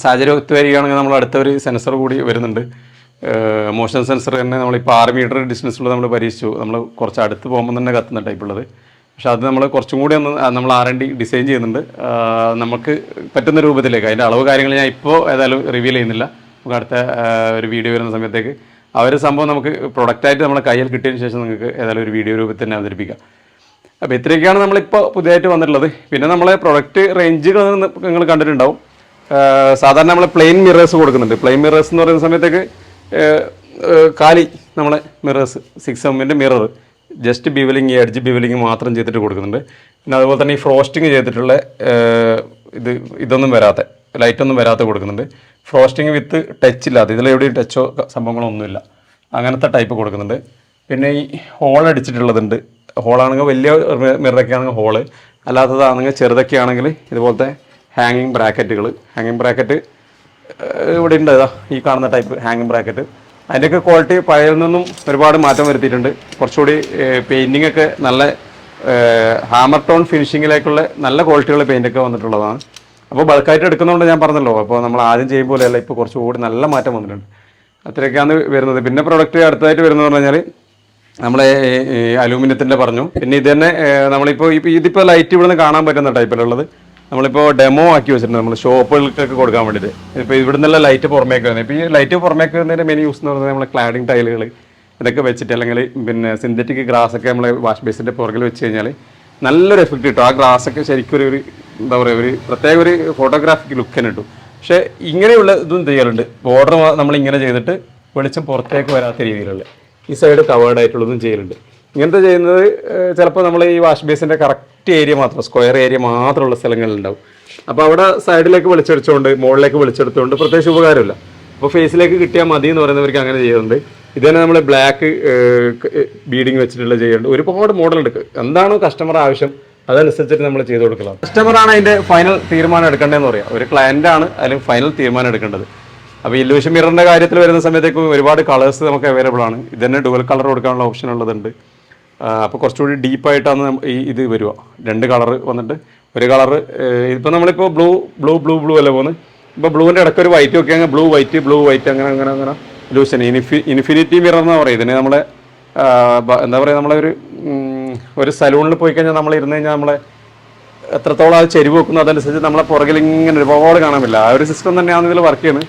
Speaker 1: സാഹചര്യം ഒത്തു വരികയാണെങ്കിൽ നമ്മൾ അടുത്ത ഒരു സെൻസർ കൂടി വരുന്നുണ്ട്. മോഷൻ സെൻസർ തന്നെ നമ്മളിപ്പോൾ 6 മീറ്റർ ഡിസ്റ്റൻസുള്ള നമ്മൾ പരീക്ഷിച്ചു. നമ്മൾ കുറച്ച് അടുത്ത് പോകുമ്പോൾ തന്നെ കത്തുന്ന ടൈപ്പുള്ളത്. പക്ഷേ അത് നമ്മൾ കുറച്ചും കൂടി ഒന്ന് നമ്മൾ R&D ഡിസൈൻ ചെയ്യുന്നുണ്ട് നമുക്ക് പറ്റുന്ന രൂപത്തിലേക്ക്. അതിൻ്റെ അളവ് കാര്യങ്ങൾ ഞാൻ ഇപ്പോൾ ഏതായാലും റിവീൽ ചെയ്യുന്നില്ല. നമുക്ക് അടുത്ത ഒരു വീഡിയോ വരുന്ന സമയത്തേക്ക് ആ ഒരു സംഭവം നമുക്ക് പ്രൊഡക്റ്റായിട്ട് നമ്മളെ കയ്യിൽ കിട്ടിയതിന് ശേഷം നിങ്ങൾക്ക് ഏതായാലും ഒരു വീഡിയോ രൂപത്തിൽ തന്നെ അവതരിപ്പിക്കാം. അപ്പോൾ ഇത്രയൊക്കെയാണ് നമ്മളിപ്പോൾ പുതിയതായിട്ട് വന്നിട്ടുള്ളത്. പിന്നെ നമ്മളെ പ്രൊഡക്റ്റ് റേഞ്ചുകൾ നിങ്ങൾ കണ്ടിട്ടുണ്ടാവും. സാധാരണ നമ്മൾ പ്ലെയിൻ മിറേഴ്സ് കൊടുക്കുന്നുണ്ട്. പ്ലെയിൻ മിറേഴ്സ് എന്ന് പറയുന്ന സമയത്തേക്ക് കാലി നമ്മളെ mirrors 6mm mirror just bevelling edge bevelling മാത്രം ചെയ്തിട്ട് കൊടുക്കുന്നുണ്ട്. പിന്നെ അതുപോലെ തന്നെ ഈ ഫ്രോസ്റ്റിങ് ചെയ്തിട്ടുള്ള ഇതൊന്നും വരാത്ത ലൈറ്റൊന്നും വരാത്ത കൊടുക്കുന്നുണ്ട്. ഫ്രോസ്റ്റിങ് വിത്ത് ടച്ച് ഇല്ലാത്ത ഇതിലെവിടെയും ടച്ചോ സംഭവങ്ങളോ ഒന്നുമില്ല, അങ്ങനത്തെ ടൈപ്പ് കൊടുക്കുന്നുണ്ട്. പിന്നെ ഈ ഹോൾ അടിച്ചിട്ടുള്ളതുണ്ട്. ഹോളാണെങ്കിൽ വലിയ മിററൊക്കെ ആണെങ്കിൽ ഹോള്, അല്ലാത്തതാണെങ്കിൽ ചെറുതൊക്കെ ആണെങ്കിൽ ഇതുപോലത്തെ ഹാങ്ങിങ് ബ്രാക്കറ്റ് ഇവിടെ ഉണ്ട്. ഇതാ ഈ കാണുന്ന ടൈപ്പ് ഹാങ്ങിങ് ബ്രാക്കറ്റ്. അതിൻ്റെയൊക്കെ ക്വാളിറ്റി പഴയതിൽ നിന്നും ഒരുപാട് മാറ്റം വരുത്തിയിട്ടുണ്ട്. കുറച്ചുകൂടി പെയിൻറ്റിംഗ് ഒക്കെ നല്ല ഹാമർ ടോൺ ഫിനിഷിങ്ങിലേക്കുള്ള നല്ല ക്വാളിറ്റിയുള്ള പെയിൻ്റൊക്കെ വന്നിട്ടുള്ളതാണ്. അപ്പോൾ ബൾക്കായിട്ട് എടുക്കുന്നതുകൊണ്ട് ഞാൻ പറഞ്ഞല്ലോ, അപ്പോൾ നമ്മൾ ആദ്യം ചെയ്യും പോലെയല്ല, ഇപ്പോൾ കുറച്ചുകൂടി നല്ല മാറ്റം വന്നിട്ടുണ്ട്. അത്രയൊക്കെയാണ് വരുന്നത്. പിന്നെ പ്രൊഡക്റ്റ് അടുത്തതായിട്ട് വരുന്നത് പറഞ്ഞു കഴിഞ്ഞാൽ നമ്മളെ അലൂമിനിയത്തിൻ്റെ പറഞ്ഞു. പിന്നെ ഇത് തന്നെ നമ്മളിപ്പോൾ ഇതിപ്പോൾ ലൈറ്റ് ഇവിടെ നിന്ന് കാണാൻ പറ്റുന്ന ടൈപ്പിലുള്ളത് നമ്മളിപ്പോൾ ഡെമോ ആക്കി വെച്ചിട്ടുണ്ട്, നമ്മൾ ഷോപ്പുകൾക്കൊക്കെ കൊടുക്കാൻ വേണ്ടിയിട്ട്. ഇപ്പോൾ ഇവിടെ നിന്നുള്ള ലൈറ്റ് പുറമേക്ക് വരുന്നത്. ഇപ്പോൾ ഈ ലൈറ്റ് പുറമേക്ക് വരുന്നതിൻ്റെ മെയിൻ യൂസ് എന്ന് പറയുന്നത് നമ്മൾ ക്ലാഡിങ് ടൈലുകൾ ഇതൊക്കെ വെച്ചിട്ട്, അല്ലെങ്കിൽ പിന്നെ സിന്തറ്റിക് ഗ്രാസൊക്കെ നമ്മൾ വാഷ് ബേസിൻ്റെ പുറകിൽ വെച്ച് കഴിഞ്ഞാൽ നല്ലൊരു എഫക്റ്റ് കിട്ടും. ആ ഗ്രാസൊക്കെ ശരിക്കും ഒരു എന്താ പറയുക, ഒരു പ്രത്യേക ഒരു ഫോട്ടോഗ്രാഫിക് ലുക്ക് തന്നെ കിട്ടും. പക്ഷേ ഇങ്ങനെയുള്ള ഇതും ചെയ്യലുണ്ട്. ബോർഡർ നമ്മളിങ്ങനെ ചെയ്തിട്ട് വെളിച്ചം പുറത്തേക്ക് വരാത്ത രീതിയിലുള്ള ഈ സൈഡ് കവേർഡ് ആയിട്ടുള്ളതും ചെയ്യലുണ്ട്. ഇങ്ങനത്തെ ചെയ്യുന്നത് ചിലപ്പോൾ നമ്മൾ ഈ വാഷ് ബേസിൻ്റെ കറക്റ്റ് ഏരിയ മാത്രം, സ്ക്വയർ ഏരിയ മാത്രമുള്ള സ്ഥലങ്ങളിലുണ്ടാവും. അപ്പോൾ അവിടെ സൈഡിലേക്ക് വെളിച്ചെടുത്തുകൊണ്ട് മുകളിലേക്ക് വെളിച്ചെടുത്തുകൊണ്ട് പ്രത്യേകിച്ച് ഉപകാരമില്ല. അപ്പോൾ ഫേസിലേക്ക് കിട്ടിയാൽ മതി എന്ന് പറയുന്നവർക്ക് അങ്ങനെ ചെയ്യുന്നുണ്ട്. ഇത് തന്നെ നമ്മൾ ബ്ലാക്ക് ബീഡിങ് വെച്ചിട്ടുള്ള ചെയ്യുന്നുണ്ട്. ഒരുപാട് മോഡൽ ഉണ്ട്. എന്താണോ കസ്റ്റമർ ആവശ്യം അതനുസരിച്ചിട്ട് നമ്മൾ ചെയ്ത് കൊടുക്കണം. കസ്റ്റമറാണ് അതിൻ്റെ ഫൈനൽ തീരുമാനം എടുക്കേണ്ടതെന്ന് പറയാം. ഒരു ക്ലയൻ്റാണ് അതിൽ ഫൈനൽ തീരുമാനം എടുക്കേണ്ടത്. അപ്പോൾ ഇല്യൂഷൻ മിററിൻ്റെ കാര്യത്തിൽ വരുന്ന സമയത്തേക്ക് ഒരുപാട് കളേഴ്സ് നമുക്ക് അവൈലബിൾ ആണ്. ഇത് തന്നെ ഡുവൽ കളർ കൊടുക്കാനുള്ള ഓപ്ഷൻ ഉള്ളതുണ്ട്. അപ്പോൾ കുറച്ചുകൂടി ഡീപ്പായിട്ടാണ് ഇത് വരിക. 2 കളർ വന്നിട്ട് ഒരു കളറ് ഇപ്പോൾ നമ്മളിപ്പോൾ ബ്ലൂ അല്ല പോകുന്നത്. ഇപ്പോൾ ബ്ലൂവിൻ്റെ ഇടയ്ക്ക് ഒരു വൈറ്റ് ഒക്കെ അങ്ങനെ ബ്ലൂ വൈറ്റ് അങ്ങനെ ഇല്യൂഷൻ ഇൻഫിനിറ്റി മിറർ എന്ന് പറയും ഇതിന്. നമ്മളെ എന്താ പറയുക, നമ്മളെ ഒരു സലൂണിൽ പോയി കഴിഞ്ഞാൽ നമ്മൾ ഇരുന്ന് കഴിഞ്ഞാൽ നമ്മളെ എത്രത്തോളം അത് ചെരിവ് വെക്കുന്നു അതനുസരിച്ച് നമ്മളെ പുറകിൽ ഇങ്ങനെ ഒരുപാട് കാണാൻ പറ്റില്ല. ആ ഒരു സിസ്റ്റം തന്നെയാണ് ഇതിൽ വർക്ക് ചെയ്യുന്നത്.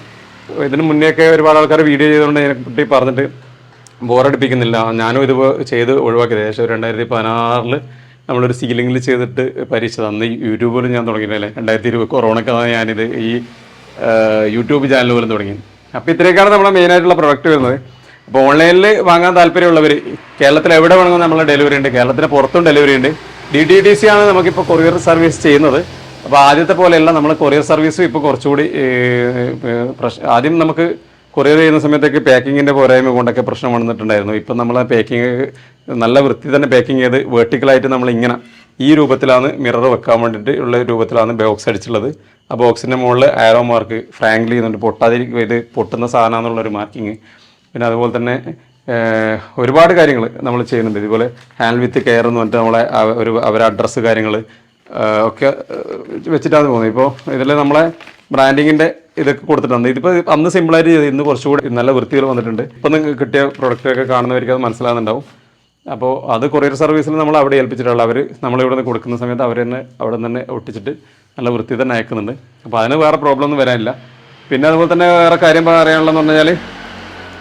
Speaker 1: ഇതിന് മുന്നേയൊക്കെ ഒരുപാട് ആൾക്കാർ വീഡിയോ ചെയ്തുകൊണ്ട് ഇതിനെപ്പറ്റി പറഞ്ഞിട്ട് ബോറടിപ്പിക്കുന്നില്ല. ഞാനും ഇത് ചെയ്ത് ഒഴിവാക്കിയത്. ഏകദേശം 2016 നമ്മളൊരു സീലിങ്ങിൽ ചെയ്തിട്ട് പരീക്ഷ അന്ന് യൂട്യൂബിൽ ഞാൻ തുടങ്ങിയില്ലേ, 2020 കൊറോണക്കാണ് ഞാനിത് ഈ യൂട്യൂബ് ചാനൽ പോലും തുടങ്ങി. അപ്പോൾ ഇത്രയൊക്കെയാണ് നമ്മുടെ മെയിനായിട്ടുള്ള പ്രൊഡക്റ്റ് വരുന്നത്. അപ്പോൾ ഓൺലൈനിൽ വാങ്ങാൻ താല്പര്യമുള്ളവർ കേരളത്തിൽ എവിടെ വേണമെങ്കിലും നമ്മൾ ഡെലിവറി ഉണ്ട്, കേരളത്തിന് പുറത്തും ഡെലിവറി ഉണ്ട്. DTDC ആണ് നമുക്കിപ്പോൾ കൊറിയർ സർവീസ് ചെയ്യുന്നത്. അപ്പോൾ ആദ്യത്തെ പോലെയല്ല, നമ്മൾ കൊറിയർ സർവീസും ഇപ്പോൾ കുറച്ചുകൂടി ആദ്യം നമുക്ക് കൊറിയർ ചെയ്യുന്ന സമയത്തേക്ക് പാക്കിങ്ങിൻ്റെ പോരായ്മ കൊണ്ടൊക്കെ പ്രശ്നം വന്നിട്ടുണ്ടായിരുന്നു. ഇപ്പം നമ്മൾ പാക്കിങ് നല്ല വൃത്തി തന്നെ പാക്കിങ് ചെയ്ത് വേർട്ടിക്കലായിട്ട് നമ്മളിങ്ങനെ ഈ രൂപത്തിലാണ് മിറർ വെക്കാൻ വേണ്ടിയിട്ട് ഉള്ള രൂപത്തിലാണ് ബോക്സ് അടിച്ചിട്ടുള്ളത്. ആ ബോക്സിൻ്റെ മുകളിൽ ആരോ മാർക്ക് ഫ്രാങ്ക്ലി ചെയ്യുന്നുണ്ട്, പൊട്ടാതിരിക്കും, ഇത് പൊട്ടുന്ന സാധനമാണെന്നുള്ളൊരു മാർക്കിങ്. പിന്നെ അതുപോലെ തന്നെ ഒരുപാട് കാര്യങ്ങൾ നമ്മൾ ചെയ്യുന്നുണ്ട്. ഇതുപോലെ ഹാൻഡ് വിത്ത് കെയർ എന്ന് പറഞ്ഞിട്ട് നമ്മളെ അവരെ അഡ്രസ്സ് കാര്യങ്ങൾ ഒക്കെ വെച്ചിട്ടാണ് പോകുന്നത്. ഇപ്പോൾ ഇതിൽ നമ്മളെ ബ്രാൻഡിങ്ങിൻ്റെ ഇതൊക്കെ കൊടുത്തിട്ടുണ്ട്. ഇതിപ്പോൾ അന്ന് സിമ്പിളായിട്ട് ചെയ്ത് ഇന്ന് കുറച്ചുകൂടി നല്ല വൃത്തികൾ വന്നിട്ടുണ്ട്. ഇപ്പം നിങ്ങൾക്ക് കിട്ടിയ പ്രൊഡക്റ്റൊക്കെ കാണുന്നവർക്ക് അത് മനസ്സിലാകുന്നുണ്ടാവും. അപ്പോൾ അത് കൊറിയർ സർവീസിൽ നമ്മൾ അവിടെ ഏൽപ്പിച്ചിട്ടുള്ള അവർ നമ്മളിവിടെ നിന്ന് കൊടുക്കുന്ന സമയത്ത് അവർ തന്നെ അവിടെ നിന്ന് ഒട്ടിച്ചിട്ട് നല്ല വൃത്തി തന്നെ അയക്കുന്നുണ്ട്. അപ്പോൾ അതിന് വേറെ പ്രോബ്ലം ഒന്നും വരാനില്ല. പിന്നെ അതുപോലെ തന്നെ വേറെ കാര്യം പറയാനുള്ളതെന്ന് പറഞ്ഞാൽ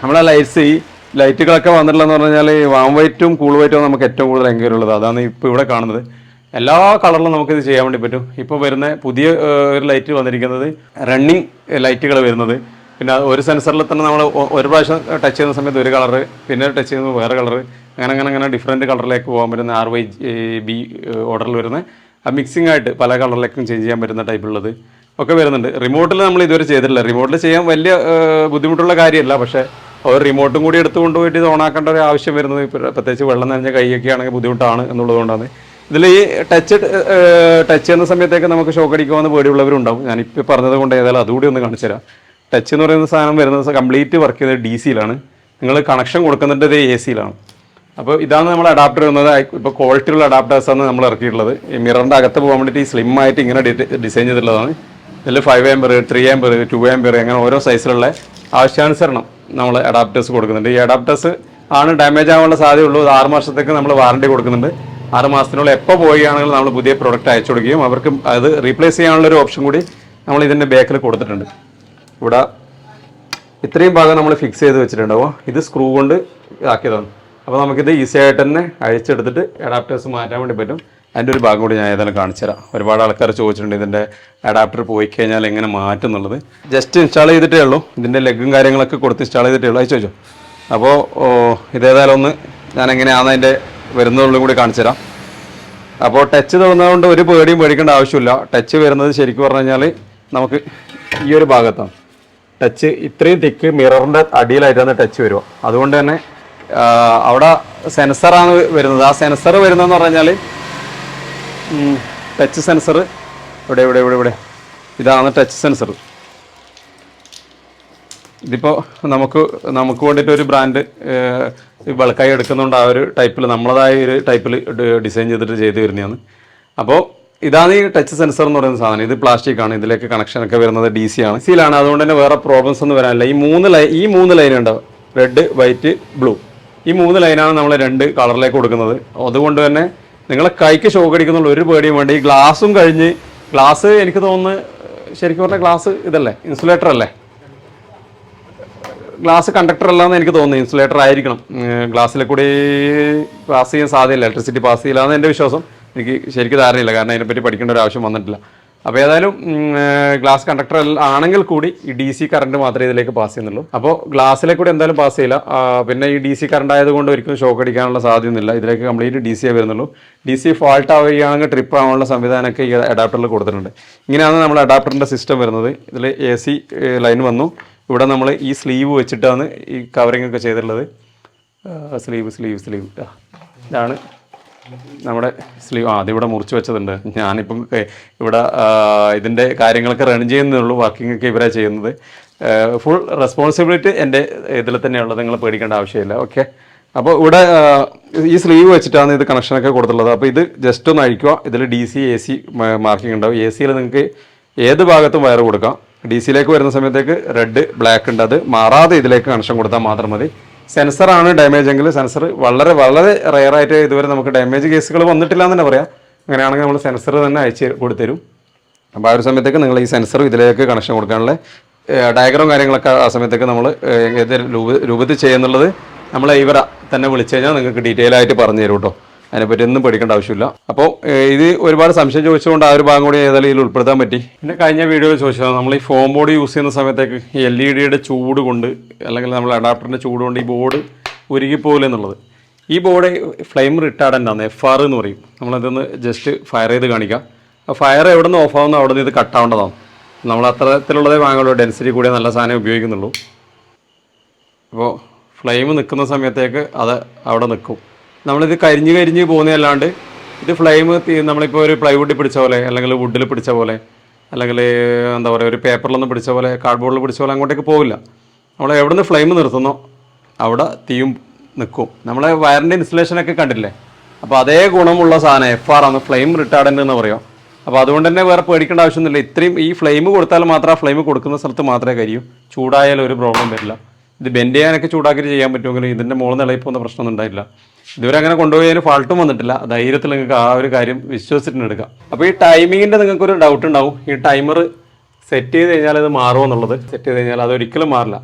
Speaker 1: നമ്മളെ ഈ ലൈറ്റുകളൊക്കെ വന്നിട്ടുള്ളതെന്ന് പറഞ്ഞാൽ വാം വൈറ്റും കൂൾ വൈറ്റും നമുക്ക് ഏറ്റവും കൂടുതൽ എൻക്വയറി ഉള്ളത്. അതാണ് ഇപ്പോൾ ഇവിടെ കാണുന്നത്. എല്ലാ കളറിലും നമുക്കിത് ചെയ്യാൻ വേണ്ടി പറ്റും. ഇപ്പോൾ വരുന്ന പുതിയ ഒരു ലൈറ്റ് വന്നിരിക്കുന്നത് റണ്ണിങ് ലൈറ്റുകൾ വരുന്നത്. പിന്നെ ഒരു സെൻസറിൽ തന്നെ നമ്മൾ ഒരു പ്രാവശ്യം ടച്ച് ചെയ്യുന്ന സമയത്ത് ഒരു കളറ്, പിന്നെ ടച്ച് ചെയ്യുന്നത് വേറെ കളറ്, അങ്ങനെ ഡിഫറെൻറ്റ് കളറിലേക്ക് പോകാൻ പറ്റുന്ന RYB ഓർഡറിൽ വരുന്ന ആ മിക്സിംഗ് ആയിട്ട് പല കളറിലേക്കും ചേഞ്ച് ചെയ്യാൻ പറ്റുന്ന ടൈപ്പുള്ളത് ഒക്കെ വരുന്നുണ്ട്. റിമോട്ടിൽ നമ്മൾ ഇതുവരെ ചെയ്തിട്ടില്ല. റിമോട്ടിൽ ചെയ്യാൻ വലിയ ബുദ്ധിമുട്ടുള്ള കാര്യമല്ല. പക്ഷേ ഒരു റിമോട്ടും കൂടി എടുത്ത് കൊണ്ടുപോയിട്ട് ഇത് ഓണാക്കേണ്ട ഒരു ആവശ്യം വരുന്നത് പ്രത്യേകിച്ച് വെള്ളം നനഞ്ഞ കൈയൊക്കെ ആണെങ്കിൽ ബുദ്ധിമുട്ടാണ് എന്നുള്ളതുകൊണ്ടാണ്. ഇതിൽ ഈ ടച്ച് ചെയ്യുന്ന സമയത്തേക്ക് നമുക്ക് ഷോക്ക് അടിക്കുമെന്ന് പേടിയുള്ളവരുണ്ടാവും. ഞാനിപ്പോൾ പറഞ്ഞത് കൊണ്ട് ഏതായാലും അതുകൂടി ഒന്ന് കാണിച്ചു തരാം. ടച്ച് എന്ന് പറയുന്ന സാധനം വരുന്നത് കംപ്ലീറ്റ് വർക്ക് ചെയ്യുന്നത് DC-യിലാണ്. നിങ്ങൾ കണക്ഷൻ കൊടുക്കുന്നുണ്ട് ഇത് AC-യിലാണ്. അപ്പോൾ ഇതാണ് നമ്മൾ അഡാപ്റ്റർ വരുന്നത്. ഇപ്പോൾ ക്വാളിറ്റിയുള്ള അഡാപ്റ്റേഴ്സാണ് നമ്മൾ ഇറക്കിയിട്ടുള്ളത്. ഈ മിററിൻ്റെ അകത്ത് പോകാൻ വേണ്ടിയിട്ട് ഈ സ്ലിം ആയിട്ട് ഇങ്ങനെ ഡിസൈൻ ചെയ്തിട്ടുള്ളതാണ്. ഇതിൽ 5 ആമ്പർ 3 ആമ്പർ 2 ആമ്പർ അങ്ങനെ ഓരോ സൈസിലുള്ള ആവശ്യാനുസരണം നമ്മൾ അഡാപ്റ്റേഴ്സ് കൊടുക്കുന്നുണ്ട്. ഈ അഡാപ്റ്റേഴ്സ് ആണ് ഡാമേജ് ആവാനുള്ള സാധ്യതയുള്ളൂ. 6 മാസത്തേക്ക് നമ്മൾ വാറണ്ടി കൊടുക്കുന്നുണ്ട്. 6 മാസത്തിനുള്ളിൽ എപ്പോൾ പോവുകയാണെങ്കിൽ നമ്മൾ പുതിയ പ്രോഡക്റ്റ് അയച്ചു കൊടുക്കുകയും അവർക്ക് അത് റീപ്ലേസ് ചെയ്യാനുള്ളൊരു ഓപ്ഷൻ കൂടി നമ്മൾ ഇതിൻ്റെ ബാക്കിൽ കൊടുത്തിട്ടുണ്ട്. ഇവിടെ ഇത്രയും ഭാഗം നമ്മൾ ഫിക്സ് ചെയ്ത് വെച്ചിട്ടുണ്ടാവും. ഇത് സ്ക്രൂ കൊണ്ട് ആക്കിയതാണ്. അപ്പോൾ നമുക്കിത് ഈസി ആയിട്ട് തന്നെ അഴിച്ചെടുത്തിട്ട് അഡാപ്റ്റേഴ്സ് മാറ്റാൻ വേണ്ടി പറ്റും. അതിൻ്റെ ഒരു ഭാഗം കൂടി ഞാൻ ഏതായാലും കാണിച്ചു തരാം. ഒരുപാട് ആൾക്കാർ ചോദിച്ചിട്ടുണ്ട് ഇതിൻ്റെ അഡാപ്റ്റർ പോയി കഴിഞ്ഞാൽ എങ്ങനെ മാറ്റും എന്നുള്ളത്. ജസ്റ്റ് ഇൻസ്റ്റാൾ ചെയ്തിട്ടേ ഉള്ളൂ, ഇതിൻ്റെ ലെഗും കാര്യങ്ങളൊക്കെ കൊടുത്ത് ഇൻസ്റ്റാൾ ചെയ്തിട്ടേ ഉള്ളൂ. അത് ചോദിച്ചോ. അപ്പോൾ ഇതേതായാലും ഒന്ന് ഞാൻ എങ്ങനെയാണ് അതിൻ്റെ വരുന്നതുള്ളും കൂടി കാണിച്ചു തരാം. അപ്പോൾ ടച്ച് തുറന്നതുകൊണ്ട് ഒരു പേടിയും പേടിക്കേണ്ട ആവശ്യമില്ല. ടച്ച് വരുന്നത് ശരിക്കും പറഞ്ഞു കഴിഞ്ഞാൽ നമുക്ക് ഈ ഒരു ഭാഗത്താണ് ടച്ച്. ഇത്രയും തിക്ക് മിററിൻ്റെ അടിയിലായിട്ടാണ് ടച്ച് വരിക. അതുകൊണ്ട് തന്നെ അവിടെ സെൻസറാണ് വരുന്നത്. ആ സെൻസർ വരുന്നതെന്ന് പറഞ്ഞാൽ ടച്ച് സെൻസർ ഇവിടെ ഇതാണ് ടച്ച് സെൻസർ. ഇതിപ്പോൾ നമുക്ക് വേണ്ടിയിട്ട് ഒരു ബ്രാൻഡ് ബൾക്കായി എടുക്കുന്നുണ്ട്. ആ ഒരു ടൈപ്പിൽ നമ്മളതായ ഒരു ടൈപ്പിൽ ഡിസൈൻ ചെയ്ത് വരുന്നതാണ്. അപ്പോൾ ഇതാണ് ഈ ടച്ച് സെൻസർ എന്ന് പറയുന്ന സാധനം. ഇത് പ്ലാസ്റ്റിക് ആണ്. ഇതിലേക്ക് കണക്ഷനൊക്കെ വരുന്നത് DC ആണ്. സിയിലാണ്. അതുകൊണ്ട് തന്നെ വേറെ പ്രോബ്ലംസ് ഒന്നും വരാനില്ല. ഈ മൂന്ന് ലൈൻ ഉണ്ടാവും, റെഡ്, വൈറ്റ്, ബ്ലൂ. ഈ 3 ലൈനാണ് നമ്മൾ 2 കളറിലേക്ക് കൊടുക്കുന്നത്. അതുകൊണ്ട് തന്നെ നിങ്ങളെ കൈക്ക് ഷോക്ക് അടിക്കുന്നുള്ള ഒരു പേടിയും വേണ്ട. ഈ ഗ്ലാസും കഴിഞ്ഞ്, ഗ്ലാസ് എനിക്ക് തോന്നുന്നു ശരിക്കും പറഞ്ഞാൽ ഗ്ലാസ് ഇതല്ലേ, ഇൻസുലേറ്റർ അല്ലേ, ഗ്ലാസ് കണ്ടക്ടർ അല്ലാന്ന് എനിക്ക് തോന്നുന്നു, ഇൻസുലേറ്റർ ആയിരിക്കണം. ഗ്ലാസ്സിലെ കൂടി പാസ് ചെയ്യാൻ സാധ്യതയില്ല, ഇലക്ട്രിസിറ്റി പാസ് ചെയ്യില്ല എന്ന് എൻ്റെ വിശ്വാസം. എനിക്ക് ശരിക്കും ധാരണയില്ല, കാരണം അതിനെപ്പറ്റി പഠിക്കേണ്ട ഒരു ആവശ്യം വന്നിട്ടില്ല. അപ്പോൾ ഏതായാലും ഗ്ലാസ് കണ്ടക്ടർ ആണെങ്കിൽ കൂടി ഈ DC കറണ്ട് മാത്രമേ ഇതിലേക്ക് പാസ് ചെയ്യുന്നുള്ളൂ. അപ്പോൾ ഗ്ലാസ്സിലെ കൂടി എന്തായാലും പാസ് ചെയ്യില്ല. പിന്നെ ഈ DC കറണ്ട് ആയതുകൊണ്ട് ഒരിക്കലും ഷോക്ക് അടിക്കാനുള്ള സാധ്യതയൊന്നുമില്ല. ഇതിലേക്ക് കംപ്ലീറ്റ് DC വരുന്നുള്ളൂ. DC ഫാൾട്ട് ആവുകയാണെങ്കിൽ ട്രിപ്പ് ആവാനുള്ള സംവിധാനമൊക്കെ ഈ അഡാപ്റ്ററിൽ കൊടുത്തിട്ടുണ്ട്. ഇങ്ങനെയാണ് നമ്മൾ അഡാപ്റ്ററിൻ്റെ സിസ്റ്റം വരുന്നത്. ഇതിൽ AC ലൈൻ വന്നു. ഇവിടെ നമ്മൾ ഈ സ്ലീവ് വെച്ചിട്ടാണ് ഈ കവറിംഗ് ഒക്കെ ചെയ്തിട്ടുള്ളത്. സ്ലീവ് ഇതാണ് നമ്മുടെ സ്ലീവ്. അതിവിടെ മുറിച്ച് വെച്ചതുണ്ട്. ഞാനിപ്പം ഇവിടെ ഇതിൻ്റെ കാര്യങ്ങളൊക്കെ റൺ ചെയ്യുന്നുള്ളൂ. വർക്കിംഗ് ഒക്കെ ഇവരാണ് ചെയ്യുന്നത്. ഫുൾ റെസ്പോൺസിബിലിറ്റി എൻ്റെ ഇതിൽ തന്നെയുള്ളത്, നിങ്ങൾ പേടിക്കേണ്ട ആവശ്യമില്ല. ഓക്കെ. അപ്പോൾ ഇവിടെ ഈ സ്ലീവ് വെച്ചിട്ടാണ് ഇത് കണക്ഷനൊക്കെ കൊടുത്തുള്ളത്. അപ്പോൾ ഇത് ജസ്റ്റ് ഒന്ന് അഴിക്കുക. ഇതിൽ DC AC മാർക്കിംഗ് ഉണ്ടാവും. ACയിൽ നിങ്ങൾക്ക് ഏത് ഭാഗത്തും വയർ കൊടുക്കാം. DC-യിലേക്ക് വരുന്ന സമയത്തേക്ക് റെഡ്, ബ്ലാക്ക് ഉണ്ട്. അത് മാറാതെ ഇതിലേക്ക് കണക്ഷൻ കൊടുത്താൽ മാത്രം മതി. സെൻസറാണ് ഡാമേജ് എങ്കിൽ, സെൻസർ വളരെ വളരെ റെയറായിട്ട് ഇതുവരെ നമുക്ക് ഡാമേജ് കേസുകൾ വന്നിട്ടില്ല എന്ന് തന്നെ പറയാം. അങ്ങനെയാണെങ്കിൽ നമ്മൾ സെൻസർ തന്നെ അയച്ച് കൊടുത്തരും. അപ്പോൾ ആ ഒരു സമയത്തേക്ക് നിങ്ങൾ ഈ സെൻസർ ഇതിലേക്ക് കണക്ഷൻ കൊടുക്കാനുള്ള ഡയഗ്രാം കാര്യങ്ങളൊക്കെ ആ സമയത്തേക്ക് നമ്മൾ ഏത് രൂപത്തിൽ ചെയ്യുന്നുള്ളത് നമ്മൾ ഇവരെ തന്നെ വിളിച്ചു കഴിഞ്ഞാൽ നിങ്ങൾക്ക് ഡീറ്റെയിൽ ആയിട്ട് പറഞ്ഞു തരും കേട്ടോ. അതിനെപ്പറ്റി ഒന്നും പഠിക്കേണ്ട ആവശ്യമില്ല. അപ്പോൾ ഇത് ഒരുപാട് സംശയം ചോദിച്ചുകൊണ്ട് ആ ഒരു ഭാഗം കൂടി ഏതായാലും ഇതിൽ ഉൾപ്പെടുത്താൻ പറ്റി. പിന്നെ കഴിഞ്ഞ വീഡിയോയിൽ ചോദിച്ചത് നമ്മൾ ഈ ഫോം ബോർഡ് യൂസ് ചെയ്യുന്ന സമയത്തേക്ക് ഈ LED-യുടെ ചൂട് കൊണ്ട്, അല്ലെങ്കിൽ നമ്മൾ അഡാപ്റ്ററിൻ്റെ ചൂട് കൊണ്ട് ഈ ബോർഡ് ഉരുകിപ്പോകില്ല എന്നുള്ളത്. ഈ ബോർഡ് ഫ്ലെയിം റിട്ടാർഡൻ്റ് ആണ്, FR എന്ന് പറയും. നമ്മളതൊന്ന് ജസ്റ്റ് ഫയർ ചെയ്ത് കാണിക്കാം. ഫയർ എവിടെ നിന്ന് ഓഫ് ആവുന്നോ അവിടെ നിന്ന് ഇത് കട്ടാവേണ്ടതാണ്. നമ്മൾ അത്തരത്തിലുള്ളതേ വാങ്ങുള്ളൂ, ഡെൻസിറ്റി കൂടിയ നല്ല സാധനം ഉപയോഗിക്കുന്നുള്ളൂ. അപ്പോൾ ഫ്ലെയിം നിൽക്കുന്ന സമയത്തേക്ക് അത് അവിടെ നിൽക്കും. നമ്മളിത് കരിഞ്ഞ് പോകുന്നതല്ലാണ്ട് ഇത് ഫ്ലെയിം നമ്മളിപ്പോൾ ഒരു പ്ലൈവുഡിൽ പിടിച്ച പോലെ, അല്ലെങ്കിൽ വുഡിൽ പിടിച്ച പോലെ, അല്ലെങ്കിൽ എന്താ പറയുക ഒരു പേപ്പറിലൊന്നും പിടിച്ച പോലെ, കാർഡ്ബോർഡിൽ പിടിച്ച പോലെ അങ്ങോട്ടേക്ക് പോവില്ല. നമ്മൾ എവിടെ നിന്ന് ഫ്ലെയിം നിർത്തുന്നോ അവിടെ തീയും നിൽക്കും. നമ്മളെ വയറിൻ്റെ ഇൻസുലേഷനൊക്കെ കണ്ടില്ലേ, അപ്പോൾ അതേ ഗുണമുള്ള സാധനം FR ആണ്, ഫ്ലെയിം റിട്ടാർഡൻ്റ് എന്ന് പറയാം. അപ്പോൾ അതുകൊണ്ട് തന്നെ വേറെ പേടിക്കേണ്ട ആവശ്യമൊന്നുമില്ല. ഇത്രയും ഈ ഫ്ലെയിം കൊടുത്താൽ മാത്രം ആ ഫ്ലെയിം കൊടുക്കുന്ന സ്ഥലത്ത് മാത്രമേ കരിയൂ. ചൂടായാലും ഒരു പ്രോബ്ലം വരില്ല. ഇത് ബെൻഡ് ചെയ്യാനൊക്കെ ചൂടാക്കിയിട്ട് ചെയ്യാൻ പറ്റുമെങ്കിലും ഇതിൻ്റെ മുകളിൽ നിന്ന് ഇളകിപ്പോകുന്ന പ്രശ്നമൊന്നും ഉണ്ടായില്ല. ഇതുവരെ അങ്ങനെ കൊണ്ടുപോയതിന് ഫാൾട്ടും വന്നിട്ടില്ല. ധൈര്യത്തിൽ നിങ്ങൾക്ക് ആ ഒരു കാര്യം വിശ്വസിച്ചിട്ട് എടുക്കാം. അപ്പോൾ ഈ ടൈമിങ്ങിൻ്റെ നിങ്ങൾക്കൊരു ഡൗട്ട് ഉണ്ടാവും, ഈ ടൈമർ സെറ്റ് ചെയ്ത് കഴിഞ്ഞാൽ ഇത് മാറുമോ എന്നുള്ളത്. സെറ്റ് ചെയ്ത് കഴിഞ്ഞാൽ അതൊരിക്കലും മാറില്ല.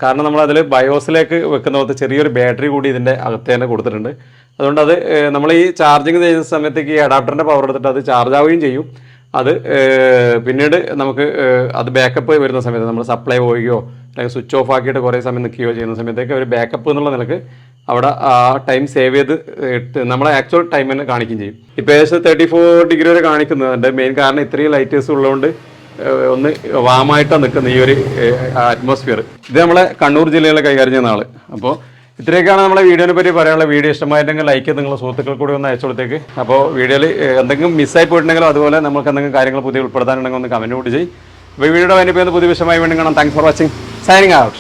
Speaker 1: കാരണം നമ്മളതിൽ ബയോസിലേക്ക് വെക്കുന്ന പോലത്തെ ചെറിയൊരു ബാറ്ററി കൂടി ഇതിൻ്റെ അകത്ത് തന്നെ കൊടുത്തിട്ടുണ്ട്. അതുകൊണ്ട് അത് നമ്മൾ ഈ ചാർജിങ് ചെയ്യുന്ന സമയത്തേക്ക് ഈ അഡാപ്റ്ററിൻ്റെ പവർ എടുത്തിട്ട് അത് ചാർജ് ആവുകയും ചെയ്യും. അത് പിന്നീട് നമുക്ക് അത് ബാക്കപ്പ് വരുന്ന സമയത്ത് നമ്മൾ സപ്ലൈ പോവുകയോ അല്ലെങ്കിൽ സ്വിച്ച് ഓഫ് ആക്കിയിട്ട് കുറേ സമയം നിൽക്കുകയോ ചെയ്യുന്ന സമയത്തേക്ക് ഒരു ബാക്കപ്പ് എന്നുള്ള നിലക്ക് അവിടെ ആ ടൈം സേവ് ചെയ്ത് നമ്മളെ ആക്ച്വൽ ടൈം തന്നെ കാണിക്കുകയും ചെയ്യും. ഇപ്പോൾ ഏകദേശം 34 ഡിഗ്രി വരെ കാണിക്കുന്നുണ്ട്. മെയിൻ കാരണം ഇത്രയും ലൈറ്റേഴ്സ് ഉള്ളതുകൊണ്ട് ഒന്ന് വാമായിട്ടാണ് നിൽക്കുന്നത് ഈ ഒരു അറ്റ്മോസ്ഫിയർ. ഇത് നമ്മളെ കണ്ണൂർ ജില്ലയിലെ കൈകാര്യം ചെയ്യുന്ന ആൾ. അപ്പോൾ ഇത്രയൊക്കെയാണ് നമ്മളെ വീഡിയോനെ പറ്റി പറയാനുള്ള. വീഡിയോ ഇഷ്ടമായിട്ടുണ്ടെങ്കിൽ ലൈക്ക് ചെയ്ത് നിങ്ങളുടെ സുഹൃത്തുക്കൾ കൂടി ഒന്ന് അയച്ചു കൊടുത്തേക്ക്. അപ്പോൾ വീഡിയോയിൽ എന്തെങ്കിലും മിസ്സായി പോയിട്ടുണ്ടെങ്കിലോ അതുപോലെ നമുക്ക് എന്തെങ്കിലും കാര്യങ്ങൾ പുതിയ ഉൾപ്പെടുത്താനുണ്ടെങ്കിൽ ഒന്ന് കമൻറ്റ് കൂടി ചെയ്യും. അപ്പോൾ ഈ വീഡിയോയുടെ അതിൻ്റെ പുതിയ വിഷയമായി വേണ്ടി കാണാം. Thanks for watching. Signing out.